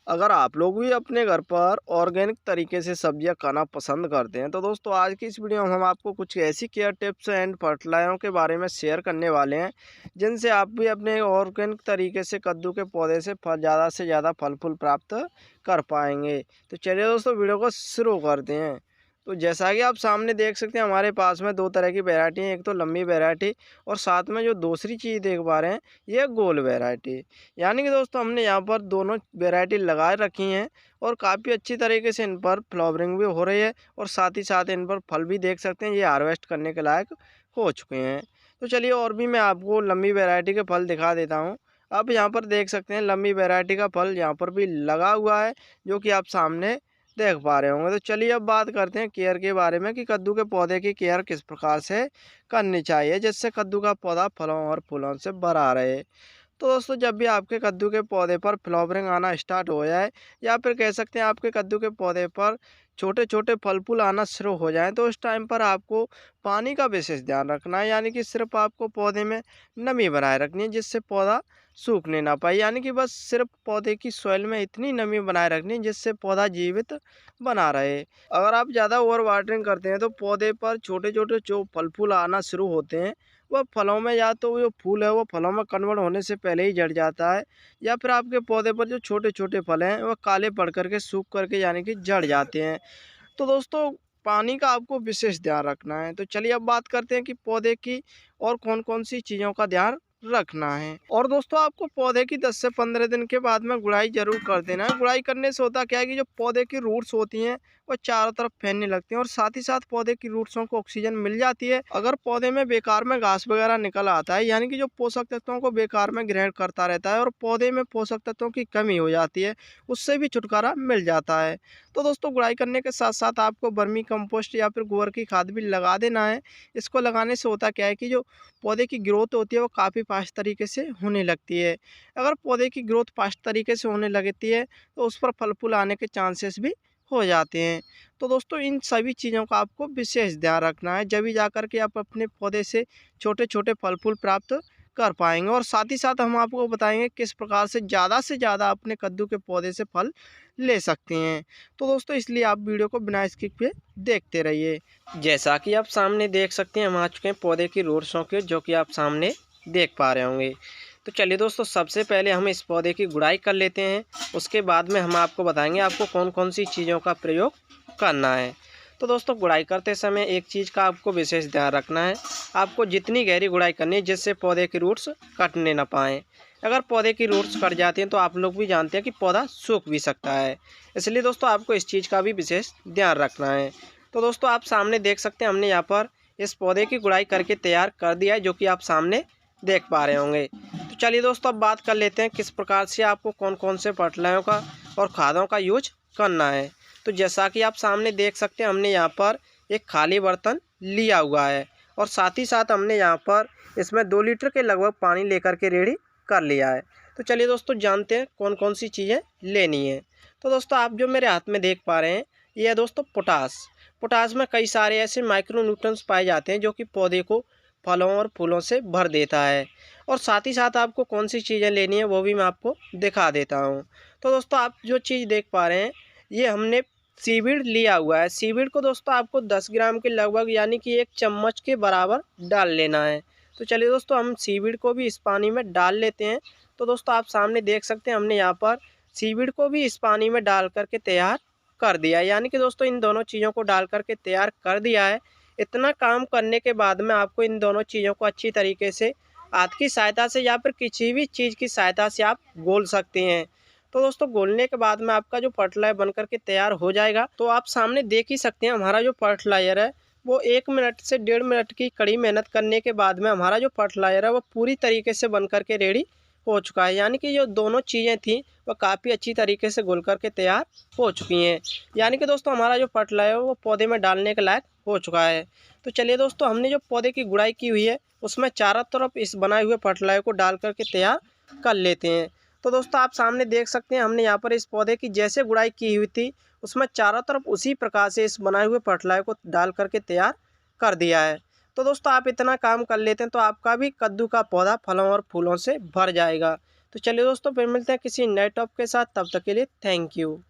अगर आप लोग भी अपने घर पर ऑर्गेनिक तरीके से सब्जियां खाना पसंद करते हैं तो दोस्तों आज की इस वीडियो में हम आपको कुछ ऐसी केयर टिप्स एंड फर्टिलाइजरों के बारे में शेयर करने वाले हैं जिनसे आप भी अपने ऑर्गेनिक तरीके से कद्दू के पौधे से फल ज़्यादा से ज़्यादा फल फूल प्राप्त कर पाएंगे। तो चलिए दोस्तों वीडियो को शुरू करते हैं। तो जैसा कि आप सामने देख सकते हैं हमारे पास में दो तरह की वैरायटी है, एक तो लंबी वैरायटी और साथ में जो दूसरी चीज़ देख पा रहे हैं ये गोल वैरायटी। यानी कि दोस्तों हमने यहाँ पर दोनों वैरायटी लगा रखी हैं और काफ़ी अच्छी तरीके से इन पर फ्लावरिंग भी हो रही है और साथ ही साथ इन पर फल भी देख सकते हैं ये हार्वेस्ट करने के लायक हो चुके हैं। तो चलिए और भी मैं आपको लंबी वैरायटी के फल दिखा देता हूँ। अब यहाँ पर देख सकते हैं लंबी वैरायटी का फल यहाँ पर भी लगा हुआ है जो कि आप सामने देख पा रहे होंगे। तो चलिए अब बात करते हैं केयर के बारे में कि कद्दू के पौधे की केयर किस प्रकार से करनी चाहिए जिससे कद्दू का पौधा फलों और फूलों से भरा रहे। तो दोस्तों जब भी आपके कद्दू के पौधे पर फ्लावरिंग आना स्टार्ट हो जाए या फिर कह सकते हैं आपके कद्दू के पौधे पर छोटे छोटे फल फूल आना शुरू हो जाएं तो उस टाइम पर आपको पानी का विशेष ध्यान रखना है। यानी कि सिर्फ आपको पौधे में नमी बनाए रखनी है जिससे पौधा सूखने ना पाए। यानी कि बस सिर्फ पौधे की सॉइल में इतनी नमी बनाए रखनी है जिससे पौधा जीवित बना रहे। अगर आप ज़्यादा ओवर वाटरिंग करते हैं तो पौधे पर छोटे छोटे जो फल फूल आना शुरू होते हैं वह फलों में या तो जो फूल है वो फलों में कन्वर्ट होने से पहले ही झड़ जाता है या फिर आपके पौधे पर जो छोटे छोटे फल हैं वह काले पड़ करके सूख करके यानी कि झड़ जाते हैं। तो दोस्तों पानी का आपको विशेष ध्यान रखना है। तो चलिए अब बात करते हैं कि पौधे की और कौन कौन सी चीज़ों का ध्यान रखना है। और दोस्तों आपको पौधे की 10 से 15 दिन के बाद में गुड़ाई जरूर कर देना है। गुड़ाई करने से होता क्या है कि जो पौधे की रूट्स होती हैं वो चारों तरफ फैलने लगती हैं और साथ ही साथ पौधे की रूट्सों को ऑक्सीजन मिल जाती है। अगर पौधे में बेकार में घास वगैरह निकल आता है यानी कि जो पोषक तत्वों को बेकार में ग्रहण करता रहता है और पौधे में पोषक तत्वों की कमी हो जाती है उससे भी छुटकारा मिल जाता है। तो दोस्तों गुड़ाई करने के साथ साथ आपको वर्मी कंपोस्ट या फिर गोबर की खाद भी लगा देना है। इसको लगाने से होता क्या है कि जो पौधे की ग्रोथ होती है वो काफ़ी फास्ट तरीके से होने लगती है। अगर पौधे की ग्रोथ फास्ट तरीके से होने लगती है तो उस पर फल फूल आने के चांसेस भी हो जाते हैं। तो दोस्तों इन सभी चीज़ों का आपको विशेष ध्यान रखना है जब भी जा कर के आप अपने पौधे से छोटे छोटे फल फूल प्राप्त कर पाएंगे। और साथ ही साथ हम आपको बताएंगे किस प्रकार से ज़्यादा अपने कद्दू के पौधे से फल ले सकते हैं। तो दोस्तों इसलिए आप वीडियो को बिना स्किप के देखते रहिए। जैसा कि आप सामने देख सकते हैं हम आ चुके हैं पौधे की रूट्सों के जो कि आप सामने देख पा रहे होंगे। तो चलिए दोस्तों सबसे पहले हम इस पौधे की गुड़ाई कर लेते हैं। उसके बाद में हम आपको बताएंगे आपको कौन कौन सी चीज़ों का प्रयोग करना है। तो दोस्तों गुड़ाई करते समय एक चीज़ का आपको विशेष ध्यान रखना है। आपको जितनी गहरी गुड़ाई करनी है जिससे पौधे की रूट्स कटने ना पाएँ। अगर पौधे की रूट्स कट जाती हैं तो आप लोग भी जानते हैं कि पौधा सूख भी सकता है। इसलिए दोस्तों आपको इस चीज़ का भी विशेष ध्यान रखना है। तो दोस्तों आप सामने देख सकते हैं हमने यहाँ पर इस पौधे की गुड़ाई करके तैयार कर दिया है जो कि आप सामने देख पा रहे होंगे। तो चलिए दोस्तों अब बात कर लेते हैं किस प्रकार से आपको कौन कौन से फर्टिलाइजरों का और खादों का यूज करना है। तो जैसा कि आप सामने देख सकते हैं हमने यहाँ पर एक खाली बर्तन लिया हुआ है और साथ ही साथ हमने यहाँ पर इसमें 2 लीटर के लगभग पानी लेकर के रेडी कर लिया है। तो चलिए दोस्तों जानते हैं कौन कौन सी चीज़ें लेनी है। तो दोस्तों आप जो मेरे हाथ में देख पा रहे हैं ये है दोस्तों पोटास। पोटास में कई सारे ऐसे माइक्रो न्यूट्रंस पाए जाते हैं जो कि पौधे को फलों और फूलों से भर देता है। और साथ ही साथ आपको कौन सी चीज़ें लेनी है वो भी मैं आपको दिखा देता हूँ। तो दोस्तों आप जो चीज़ देख पा रहे हैं ये हमने सीवीड लिया हुआ है। सीवीड को दोस्तों आपको 10 ग्राम के लगभग यानी कि 1 चम्मच के बराबर डाल लेना है। तो चलिए दोस्तों हम सीवीड को भी इस पानी में डाल लेते हैं। तो दोस्तों आप सामने देख सकते हैं हमने यहाँ पर सीवीड को भी इस पानी में डाल करके तैयार कर दिया है। यानी कि दोस्तों इन दोनों चीज़ों को डाल करके तैयार कर दिया है। इतना काम करने के बाद में आपको इन दोनों चीज़ों को अच्छी तरीके से हाथ की सहायता से या फिर किसी भी चीज़ की सहायता से आप घोल सकते हैं। तो दोस्तों घोलने के बाद में आपका जो फर्टिलाइजर बन करके तैयार हो जाएगा। तो आप सामने देख ही सकते हैं हमारा जो फर्टिलाइजर है वो 1 मिनट से 1.5 मिनट की कड़ी मेहनत करने के बाद में हमारा जो फर्टिलाइजर है वो पूरी तरीके से बन करके रेडी हो चुका है। यानी कि जो दोनों चीज़ें थी वह काफ़ी अच्छी तरीके से घुल करके तैयार हो चुकी हैं। यानी कि दोस्तों हमारा जो फर्टिलाइजर वो पौधे में डालने के लायक हो चुका है। तो चलिए दोस्तों हमने जो पौधे की गुड़ाई की हुई है उसमें चारों तरफ इस बनाए हुए फर्टिलाइजर को डाल करके तैयार कर लेते हैं। तो दोस्तों आप सामने देख सकते हैं हमने यहाँ पर इस पौधे की जैसे गुड़ाई की हुई थी उसमें चारों तरफ उसी प्रकार से इस बनाए हुए फर्टिलाइजर को डाल करके तैयार कर दिया है। तो दोस्तों आप इतना काम कर लेते हैं तो आपका भी कद्दू का पौधा फलों और फूलों से भर जाएगा। तो चलिए दोस्तों, फिर मिलते हैं किसी नए टॉपिक के साथ, तब तक के लिए थैंक यू।